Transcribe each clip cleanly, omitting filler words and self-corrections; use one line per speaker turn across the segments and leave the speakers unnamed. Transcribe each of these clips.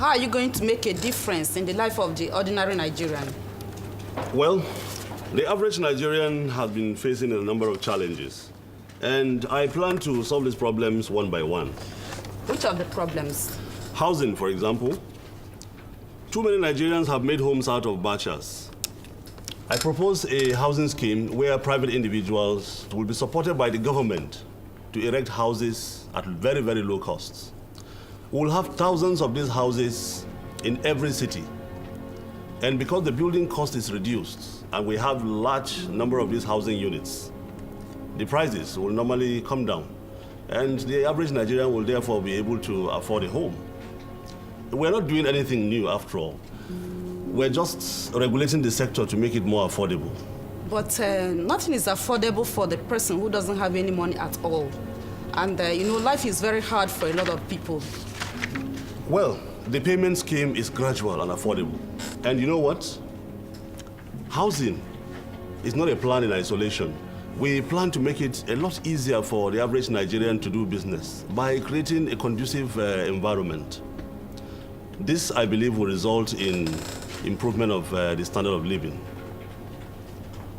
how are you going to make a difference in the life of the ordinary Nigerian?
Well, the average Nigerian has been facing a number of challenges, and I plan to solve these problems one by one.
Which of the problems?
Housing, for example. Too many Nigerians have made homes out of bachas. I propose a housing scheme where private individuals will be supported by the government to erect houses at very, very low costs. We'll have thousands of these houses in every city. And because the building cost is reduced and we have large number of these housing units, the prices will normally come down. And the average Nigerian will therefore be able to afford a home. We're not doing anything new after all. We're just regulating the sector to make it more affordable.
But nothing is affordable for the person who doesn't have any money at all. And life is very hard for a lot of people.
Well, the payment scheme is gradual and affordable. And you know what? Housing is not a plan in isolation. We plan to make it a lot easier for the average Nigerian to do business by creating a conducive environment. This, I believe, will result in improvement of the standard of living.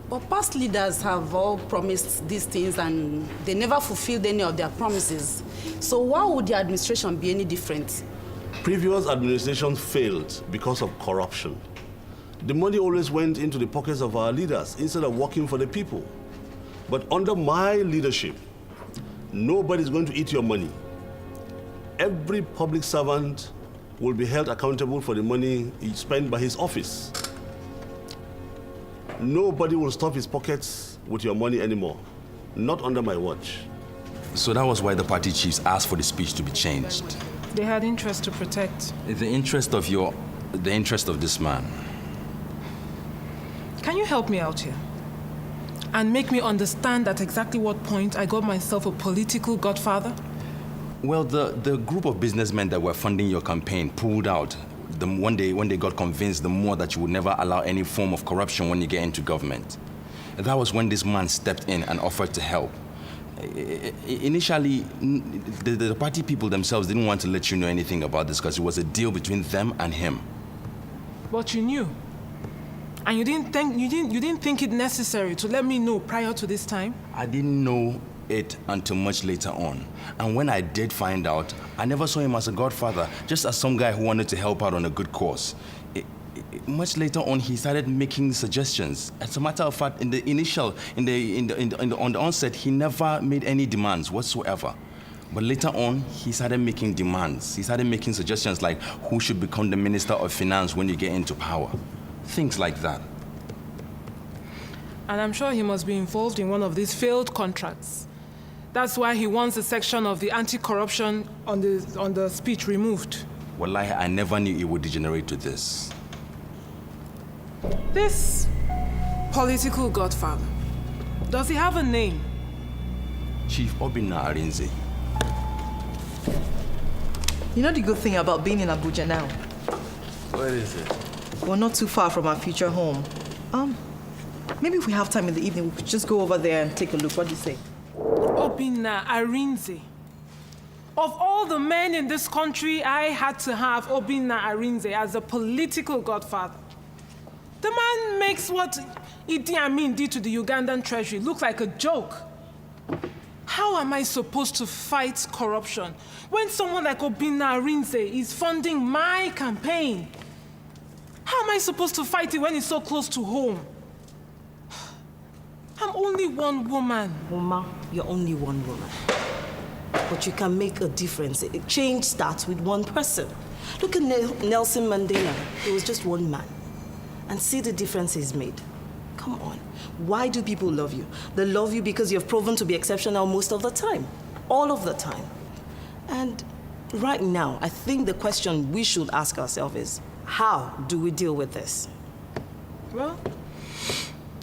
But past leaders have all promised these things and they never fulfilled any of their promises. So why would the administration be any different?
Previous administrations failed because of corruption. The money always went into the pockets of our leaders instead of working for the people. But under my leadership, nobody's going to eat your money. Every public servant will be held accountable for the money he spent by his office. Nobody will stuff his pockets with your money anymore. Not under my watch.
So that was why the party chiefs asked for the speech to be changed.
They had interest to protect.
The interest of this man.
Can you help me out here? And make me understand at exactly what point I got myself a political godfather?
Well, the group of businessmen that were funding your campaign pulled out when they got convinced the more that you would never allow any form of corruption when you get into government. That was when this man stepped in and offered to help. Initially, the party people themselves didn't want to let you know anything about this because it was a deal between them and him.
But you knew. And you didn't think it necessary to let me know prior to this time?
I didn't know it until much later on. And when I did find out, I never saw him as a godfather, just as some guy who wanted to help out on a good cause. Much later on, he started making suggestions. As a matter of fact, on the onset, he never made any demands whatsoever. But later on, he started making demands. He started making suggestions like who should become the Minister of Finance when you get into power. Things like that.
And I'm sure he must be involved in one of these failed contracts. That's why he wants a section of the anti-corruption on the speech removed.
Wallahi, I never knew it would degenerate to this.
This political godfather, does he have a name?
Chief Obinna Arinze.
You know the good thing about being in Abuja now?
Where is it?
We're not too far from our future home. Maybe if we have time in the evening, we could just go over there and take a look. What do you say?
Obinna Arinze. Of all the men in this country, I had to have Obinna Arinze as a political godfather. The man makes what Idi Amin did to the Ugandan treasury look like a joke. How am I supposed to fight corruption when someone like Obinna Arinze is funding my campaign? How am I supposed to fight it when it's so close to home? I'm only one woman.
Uma, you're only one woman. But you can make a difference. Change starts with one person. Look at Nelson Mandela. He was just one man. And see the difference he's made. Come on. Why do people love you? They love you because you've proven to be exceptional most of the time. All of the time. And right now, I think the question we should ask ourselves is, how do we deal with this?
Well,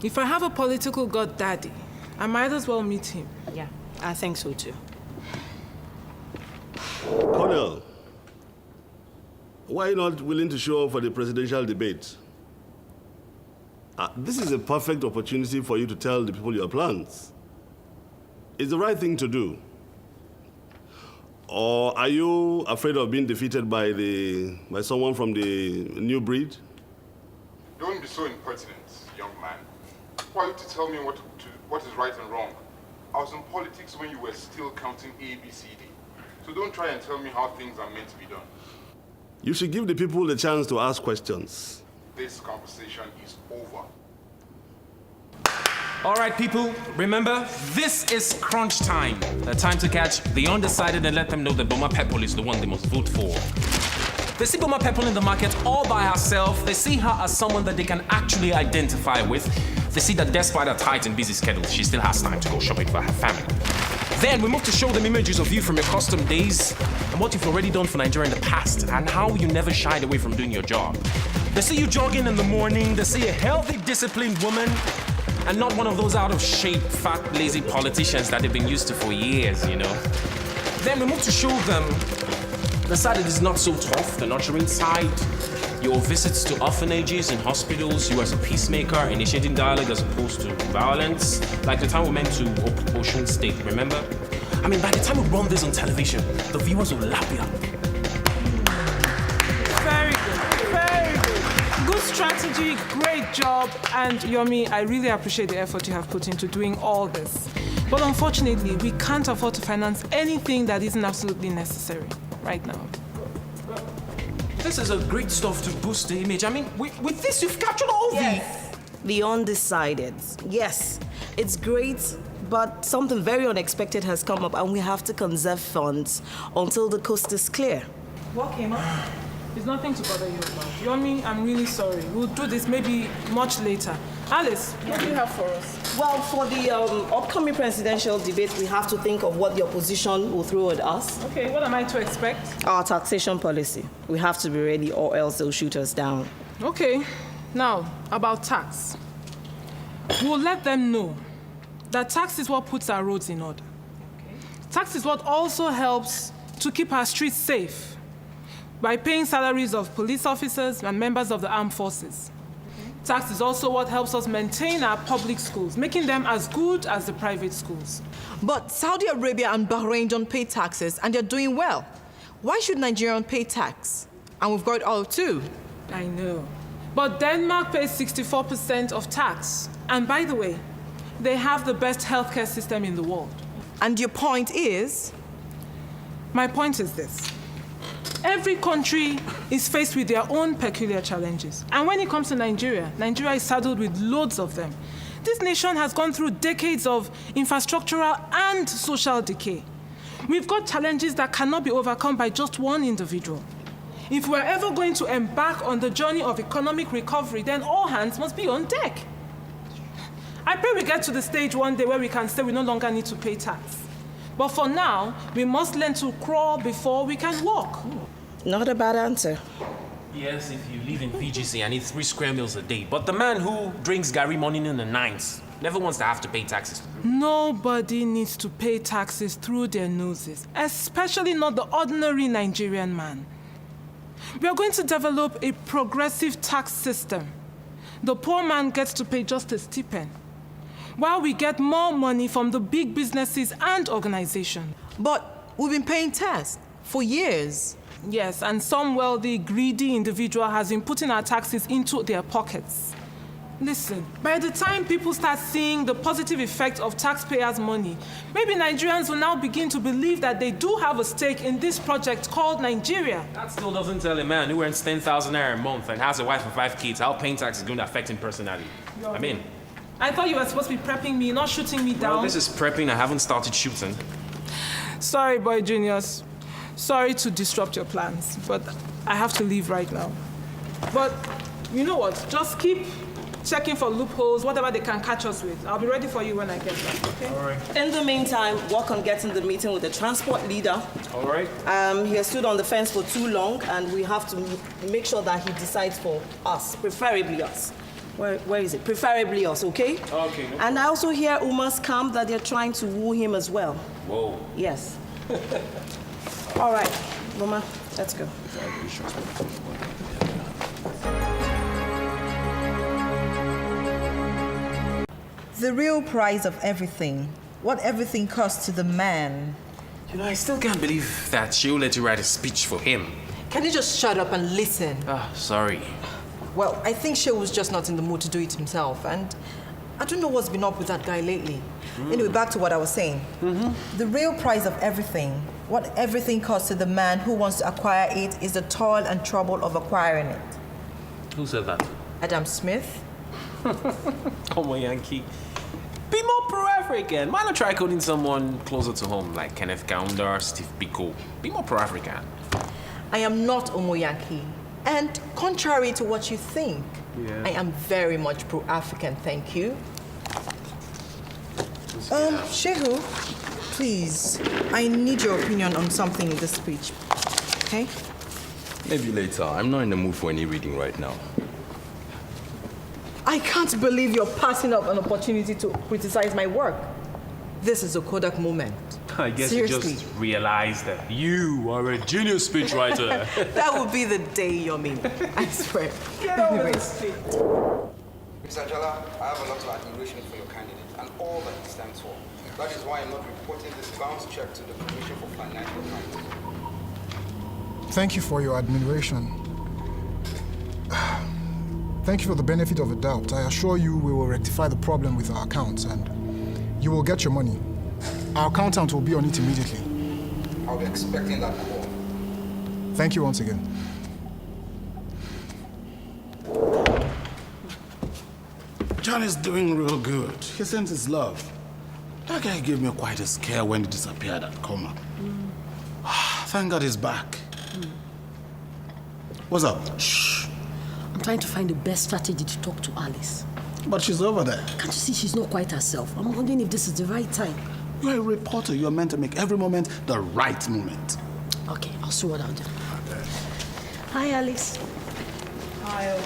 if I have a political god daddy, I might as well meet him.
Yeah, I think so too.
Colonel, why are you not willing to show up for the presidential debate? This is a perfect opportunity for you to tell the people your plans. It's the right thing to do. Or are you afraid of being defeated by someone from the new breed?
Don't be so impertinent, young man. Who are you to tell me what is right and wrong? I was in politics when you were still counting A, B, C, D. So don't try and tell me how things are meant to be done.
You should give the people the chance to ask questions.
This conversation is over.
All right, people, remember, this is crunch time. The time to catch the undecided and let them know that Boma Peppol is the one they must vote for. They see Boma Peppol in the market all by herself. They see her as someone that they can actually identify with. They see that despite her tight and busy schedule, she still has time to go shopping for her family. Then we move to show them images of you from your custom days and what you've already done for Nigeria in the past and how you never shied away from doing your job. They see you jogging in the morning. They see a healthy, disciplined woman and not one of those out-of-shape, fat, lazy politicians that they've been used to for years, you know. Then we move to show them the side that is not so tough, the nurturing side, your visits to orphanages and hospitals, you as a peacemaker, initiating dialogue as opposed to violence, like the time we went to Ocean State, remember? I mean, by the time we run this on television, the viewers will lap you up.
Very good, very good. Good strategy, great job, and Yomi, I really appreciate the effort you have put into doing all this. But unfortunately, we can't afford to finance anything that isn't absolutely necessary right now.
This is a great stuff to boost the image. I mean, with this, you've captured all
The undecided. Yes, it's great, but something very unexpected has come up and we have to conserve funds until the coast is clear.
What came up? It's nothing to bother you about. Yomi, I'm really sorry. We'll do this maybe much later. Alice, what do you have for us?
Well, for the upcoming presidential debate, we have to think of what the opposition will throw at us.
Okay, what am I to expect?
Our taxation policy. We have to be ready or else they'll shoot us down.
Okay, now, about tax. We'll let them know that tax is what puts our roads in order. Tax is what also helps to keep our streets safe by paying salaries of police officers and members of the armed forces. Tax is also what helps us maintain our public schools, making them as good as the private schools.
But Saudi Arabia and Bahrain don't pay taxes, and they're doing well. Why should Nigerians pay tax? And we've got it all too.
I know. But Denmark pays 64% of tax. And by the way, they have the best healthcare system in the world.
And your point is?
My point is this. Every country is faced with their own peculiar challenges. And when it comes to Nigeria, Nigeria is saddled with loads of them. This nation has gone through decades of infrastructural and social decay. We've got challenges that cannot be overcome by just one individual. If we're ever going to embark on the journey of economic recovery, then all hands must be on deck. I pray we get to the stage one day where we can say we no longer need to pay tax. But for now, we must learn to crawl before we can walk.
Not a bad answer.
Yes, if you live in PGC and eat 3 square meals a day. But the man who drinks Gary morning in the nights never wants to have to pay taxes.
Nobody needs to pay taxes through their noses, especially not the ordinary Nigerian man. We are going to develop a progressive tax system. The poor man gets to pay just a stipend, while we get more money from the big businesses and organizations.
But we've been paying tax for years.
Yes, and some wealthy, greedy individual has been putting our taxes into their pockets. Listen, by the time people start seeing the positive effect of taxpayers' money, maybe Nigerians will now begin to believe that they do have a stake in this project called Nigeria.
That still doesn't tell a man who earns 10,000 naira a month and has a wife and 5 kids how paying tax is going to affect him personally. I mean,
I thought you were supposed to be prepping me, not shooting me down.
well, this is prepping. I haven't started shooting.
Sorry, Boy Juniors. Sorry to disrupt your plans, but I have to leave right now. But you know what? Just keep checking for loopholes, whatever they can catch us with. I'll be ready for you when I get back, okay?
All right.
In the meantime, work on getting the meeting with the transport leader.
All right.
He has stood on the fence for too long, and we have to make sure that he decides for us, preferably us. Where is it? Preferably us, okay?
Okay. No
And I also hear Uma's camp that they're trying to woo him as well.
Whoa.
Yes. All right, Uma, let's go.
The real price of everything, what everything costs to the man,
You know, I still can't believe that she'll let you write a speech for him.
Can you just shut up and listen?
Sorry.
Well, I think Shay was just not in the mood to do it himself, and I don't know what's been up with that guy lately. Anyway, back to what I was saying. The real price of everything, what everything costs to the man who wants to acquire it, is the toil and trouble of acquiring it.
Who said that?
Adam Smith?
Come on, Yankee. Be more pro-African. Why not try coding someone closer to home, like Kenneth Kaunda or Steve Biko? Be more pro-African.
I am not Omo Yankee. And contrary to what you think, I am very much pro-African, thank you. Shehu, please, I need your opinion on something in this speech, okay?
Maybe later. I'm not in the mood for any reading right now.
I can't believe you're passing up an opportunity to criticize my work. This is a Kodak moment.
I guess
Seriously.
you just realized that you are a genius speechwriter.
That would be the day, Yomi. I swear. Anyways.
Mr. Ajala, I have a lot of admiration for your candidate and all that he stands for. That is why I'm not reporting this bounce check to the Commission for Financial Crimes.
Thank you for your admiration. Thank you for the benefit of the doubt. I assure you we will rectify the problem with our accounts and you will get your money. Our accountant will be on it immediately.
I'll be expecting that call.
Thank you once again.
John is doing real good. He sends his love. That guy gave me quite a scare when he disappeared at coma. Thank God he's back. What's up?
Shh. I'm trying to find the best strategy to talk to Alice.
But she's over there.
Can't you see she's not quite herself? I'm wondering if this is the right time.
You're a reporter. You're meant to make every moment the right moment.
Okay, I'll see what I'll do. Hi, Alice.
Hi.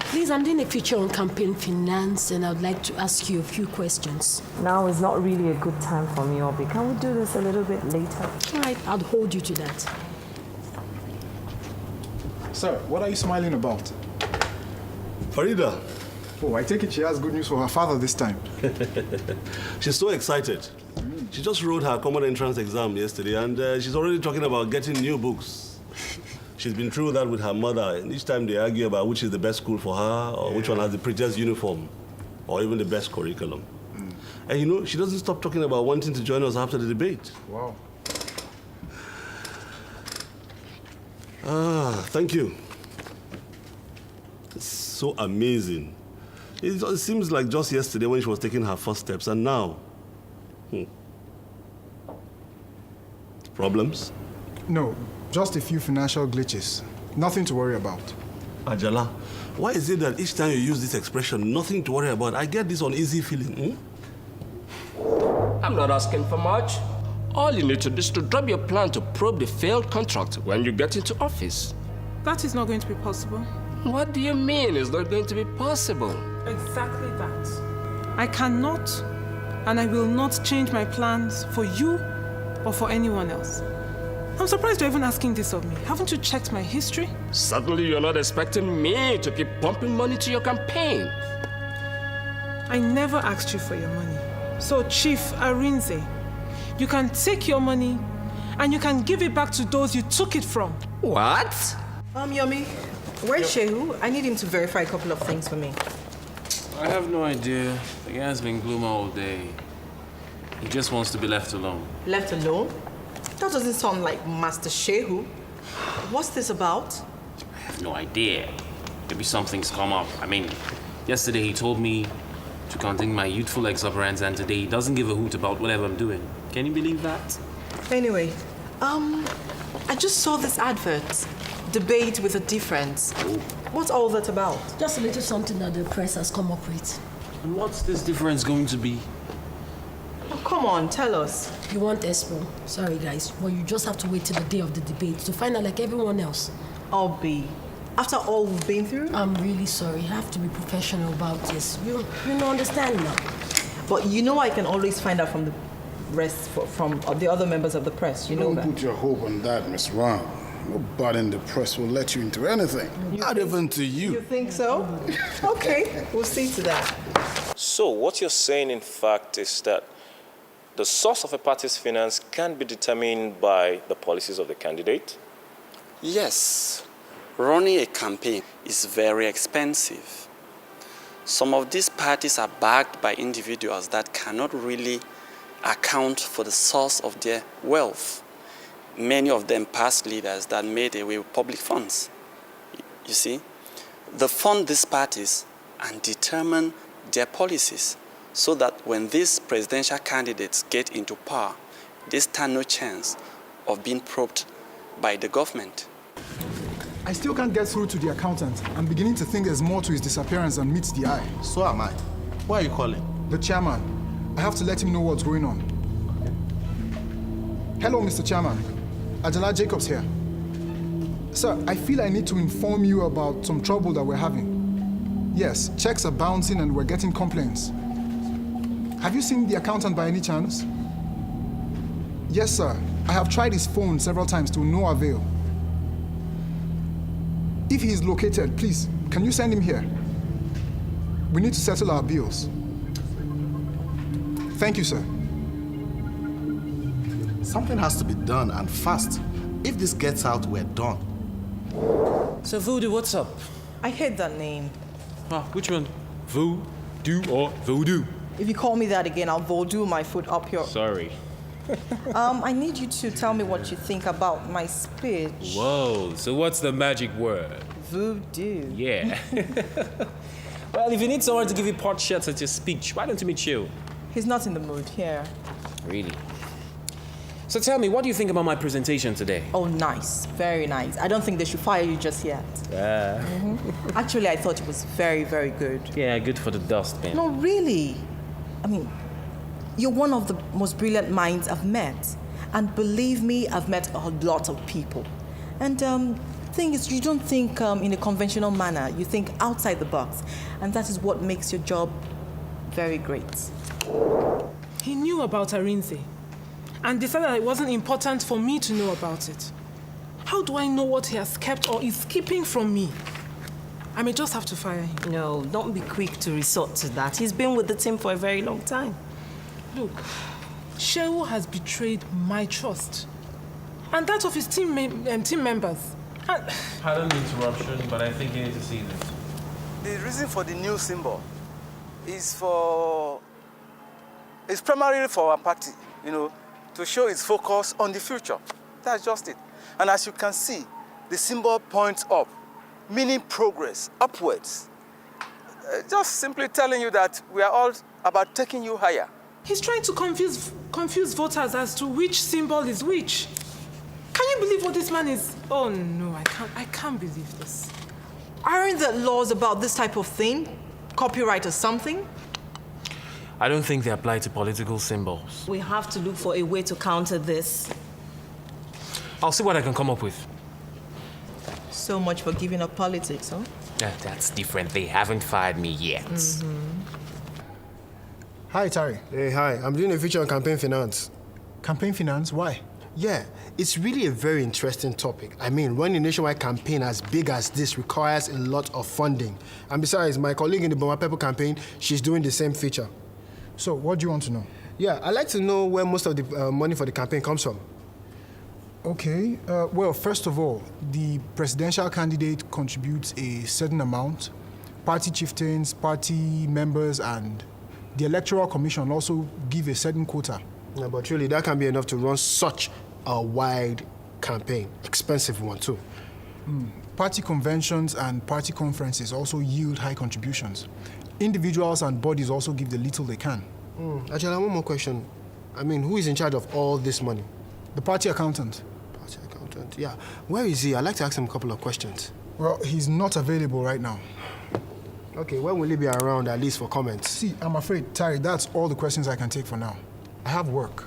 Please, I'm doing a feature on campaign finance and I'd like to ask you a few questions.
Now is not really a good time for me, Obi. Can we do this a little bit later?
All right, I'll hold you to that.
Sir, what are you smiling about?
Farida.
Oh, I take it she has good news for her father this time.
She's so excited. She just wrote her common entrance exam yesterday and she's already talking about getting new books. She's been through that with her mother, and each time they argue about which is the best school for her or which one has the prettiest uniform or even the best curriculum. And you know, she doesn't stop talking about wanting to join us after the debate.
Wow.
Thank you. It's so amazing. It seems like just yesterday when she was taking her first steps, and now. Problems?
No, just a few financial glitches. Nothing to worry about.
Ajala, why is it that each time you use this expression, nothing to worry about, I get this uneasy feeling?
I'm not asking for much. All you need to do is to drop your plan to probe the failed contract when you get into office.
That is not going to be possible.
What do you mean it's not going to be possible?
Exactly that. I cannot and I will not change my plans for you or for anyone else. I'm surprised you're even asking this of me. Haven't you checked my history?
Certainly you're not expecting me to keep pumping money to your campaign.
I never asked you for your money. So, Chief Arinze, you can take your money and you can give it back to those you took it from.
What?
Yomi, where's Shehu? I need him to verify a couple of things for me.
I have no idea. The guy's been gloom all day. He just wants to be left alone.
Left alone? That doesn't sound like Master Shehu. What's this about?
I have no idea. Maybe something's come up. I mean, yesterday he told me to contain my youthful exuberance, and today he doesn't give a hoot about whatever I'm doing. Can you believe that?
Anyway, I just saw this advert. Debate with a difference. What's all that about?
Just a little something that the press has come up with.
And what's this difference going to be?
Oh, come on, tell us.
You want Expo? Sorry, guys. Well, you just have to wait till the day of the debate to find out like everyone else.
I'll be. After all we've been through?
I'm really sorry. I have to be professional about this. You don't understand now.
But you know I can always find out from the rest, from the other members of the press. You know that.
Don't put your hope on that, Miss Ram. Nobody in the press will let you into anything. Not even to you.
You think so? Okay, we'll see to that.
So what you're saying, in fact, is that the source of a party's finance can be determined by the policies of the candidate?
Yes. Running a campaign is very expensive. Some of these parties are backed by individuals that cannot really account for the source of their wealth. Many of them past leaders that made away with public funds. You see, they fund these parties and determine their policies so that when these presidential candidates get into power, they stand no chance of being probed by the government.
I still can't get through to the accountant. I'm beginning to think there's more to his disappearance than meets the eye.
So am I. Why are you calling?
The chairman. I have to let him know what's going on. Hello, Mr. Chairman. Ajala Jacobs here. Sir, I feel I need to inform you about some trouble that we're having. Yes, checks are bouncing and we're getting complaints. Have you seen the accountant by any chance? Yes, sir. I have tried his phone several times to no avail. If he is located, please, can you send him here? We need to settle our bills. Thank you, sir.
Something has to be done, and fast. If this gets out, we're done.
So, Voodoo, what's up?
I hate that name.
Which one? Voodoo or Voodoo?
If you call me that again, I'll voodoo my foot up your...
Sorry.
I need you to tell me what you think about my speech.
Whoa, so what's the magic word?
Voodoo.
Yeah. Well, if you need someone to give you pot shots at your speech, why don't you meet Chill?
He's not in the mood here.
Really? So tell me, what do you think about my presentation today?
Oh, nice. Very nice. I don't think they should fire you just yet. Actually, I thought it was very, very good.
Yeah, good for the dustbin.
No, really. I mean, you're one of the most brilliant minds I've met. And believe me, I've met a lot of people. And the thing is, you don't think in a conventional manner. You think outside the box. And that is what makes your job very great.
He knew about Arinze and decided that it wasn't important for me to know about it. How do I know what he has kept or is keeping from me? I may just have to fire him.
No, don't be quick to resort to that. He's been with the team for a very long time.
Look, Shehu has betrayed my trust and that of his team members.
Pardon the interruption, but I think you need to see this.
The reason for the new symbol is primarily for our party, to show its focus on the future. That's just it. And as you can see, the symbol points up, meaning progress, upwards. Just simply telling you that we are all about taking you higher.
He's trying to confuse voters as to which symbol is which. Can you believe what this man is? Oh no, I can't believe this.
Aren't there laws about this type of thing? Copyright or something?
I don't think they apply to political symbols.
We have to look for a way to counter this.
I'll see what I can come up with.
So much for giving up politics, huh?
That's different. They haven't fired me yet.
Hi, Tari.
Hey, hi. I'm doing a feature on campaign finance.
Campaign finance? Why?
Yeah, it's really a very interesting topic. I mean, running a nationwide campaign as big as this requires a lot of funding. And besides, my colleague in the Boma Pepper campaign, she's doing the same feature.
So, what do you want to know?
Yeah, I'd like to know where most of the money for the campaign comes from.
Okay. Well, first of all, the presidential candidate contributes a certain amount. Party chieftains, party members, and the Electoral Commission also give a certain quota.
Yeah, but really, that can be enough to run such a wide campaign. Expensive one, too.
Party conventions and party conferences also yield high contributions. Individuals and bodies also give the little they can.
Ajala, one more question. I mean, who is in charge of all this money?
The party accountant.
Party accountant, yeah. Where is he? I'd like to ask him a couple of questions.
Well, he's not available right now.
Okay, when will he be around, at least for comments?
See, I'm afraid, Tari, that's all the questions I can take for now. I have work.